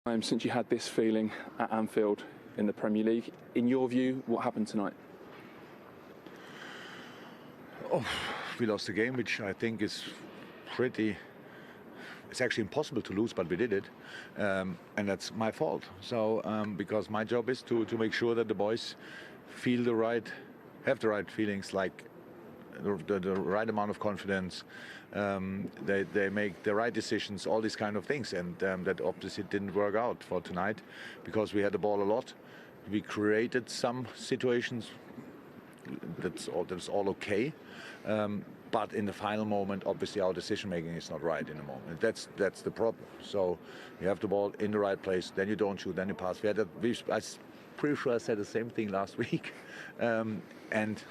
Since you had this feeling at Anfield in the Premier League, in your view, what happened tonight? Oh, we lost the game, which I think is pretty. It's actually impossible to lose, but we did it, and that's my fault. So because my job is to make sure that the boys have the right feelings, like the right amount of confidence. They make the right decisions, all these kind of things, and that obviously didn't work out for tonight because we had the ball a lot. We created some situations. That's all okay. But in the final moment, obviously our decision making is not right in the moment. That's the problem. So you have the ball in the right place, then you don't shoot, then you pass. I'm pretty sure I said the same thing last week. And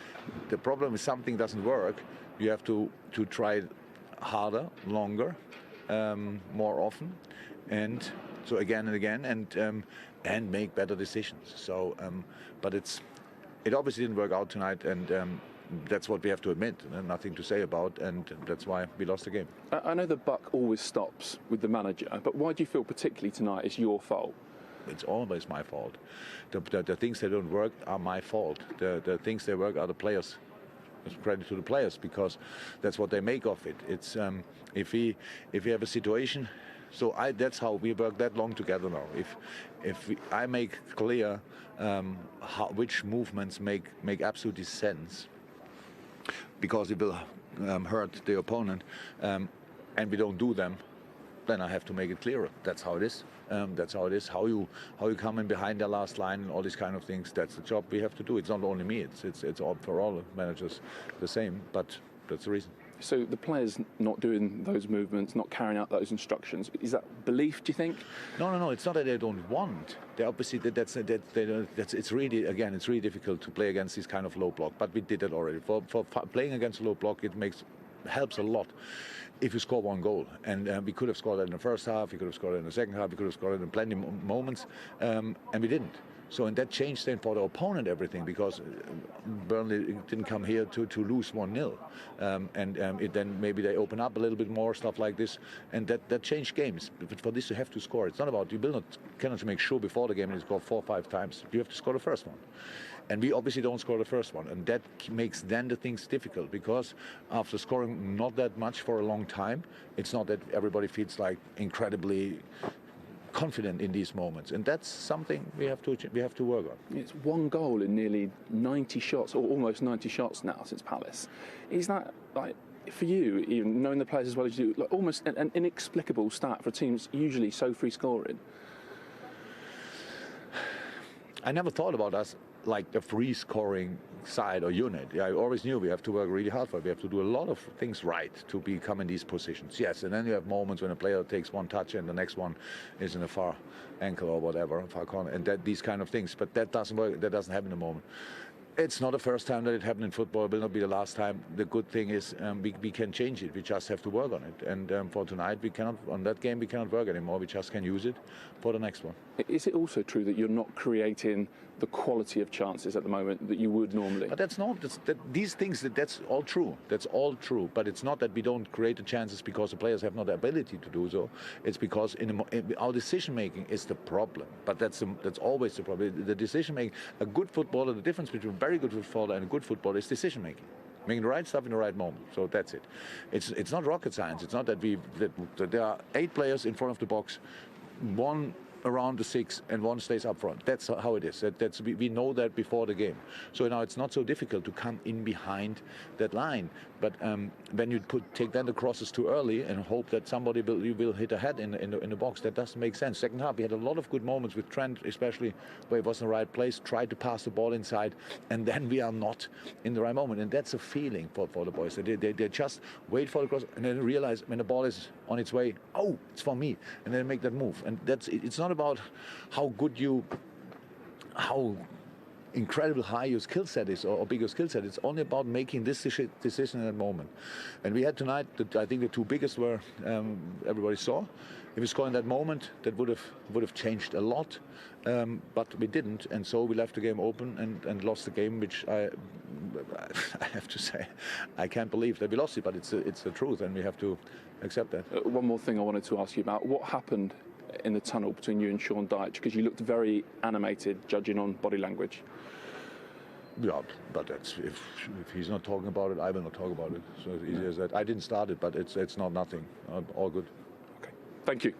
the problem is something doesn't work. You have to try harder, longer, more often, and so again and again, and make better decisions. So, but it obviously didn't work out tonight, and that's what we have to admit, and nothing to say about, and that's why we lost the game. I know the buck always stops with the manager, but why do you feel particularly tonight it's your fault? It's always my fault. The things that don't work are my fault. The things that work are the players. It's credit to the players because that's what they make of it. It's if we have a situation, so that's how we work that long together now. I make clear which movements make absolutely sense because it will hurt the opponent, and we don't do them, then I have to make it clearer. That's how it is. That's how it is. How you come in behind the last line and all these kind of things. That's the job we have to do. It's not only me. It's all for all managers the same. But that's the reason. So the players not doing those movements, not carrying out those instructions, is that belief? Do you think? No. It's not that they don't want. They obviously it's really difficult to play against this kind of low block. But we did it already. For playing against a low block, helps a lot if you score one goal, and we could have scored it in the first half, we could have scored it in the second half, we could have scored it in plenty of moments, and we didn't. So and that changed then for the opponent everything, because Burnley didn't come here to lose 1-0, and then maybe they open up a little bit more, stuff like this, and that changed games. But for this you have to score. It's not about cannot make sure before the game you score 4 or 5 times. You have to score the first one. And we obviously don't score the first one, and that makes then the things difficult, because after scoring not that much for a long time, it's not that everybody feels like incredibly confident in these moments, and that's something we have to work on. It's one goal in nearly 90 shots, or almost 90 shots now since Palace. Is that, like, for you, even knowing the players as well as you do, like almost an inexplicable stat for teams usually so free scoring? I never thought about us like the free scoring side or unit. I always knew we have to work really hard for it. We have to do a lot of things right to become in these positions. Yes, and then you have moments when a player takes one touch and the next one is in a far ankle or whatever, far corner, and these kind of things. But that doesn't work. That doesn't happen in a moment. It's not the first time that it happened in football. It will not be the last time. The good thing is we can change it. We just have to work on it. And for tonight, we cannot work anymore. We just can use it for the next one. Is it also true that you're not creating the quality of chances at the moment that you would normally? But that's all true. That's all true. But it's not that we don't create the chances because the players have not the ability to do so. It's because our decision making is the problem. But that's always the problem. The decision making. A good footballer, the difference between a very good footballer and a good footballer is decision making. Making the right stuff in the right moment. So that's it. It's not rocket science. It's not that there are 8 players in front of the box, 1 around the 6 and 1 stays up front. That's how it is. We know that before the game. So now it's not so difficult to come in behind that line. But when you take then the crosses too early and hope that somebody will hit a head in the box, that doesn't make sense. Second half, we had a lot of good moments with Trent, especially where he was in the right place, tried to pass the ball inside, and then we are not in the right moment. And that's a feeling for the boys. They just wait for the cross and then realize when the ball is on its way, oh, it's for me, and then make that move. And it's not about how incredible high your skill set is or big your skill set. It's only about making this decision in that moment. And we had tonight, I think the 2 biggest were everybody saw. If we score in that moment, that would have changed a lot, but we didn't, and so we left the game open and lost the game, which I have to say, I can't believe that we lost it, but it's the truth, and we have to accept that. One more thing I wanted to ask you about: what happened in the tunnel between you and Sean Dyche? Because you looked very animated, judging on body language. Yeah, but that's if he's not talking about it, I will not talk about it. So it's easy as that. I didn't start it, but it's not nothing. All good. Okay, thank you.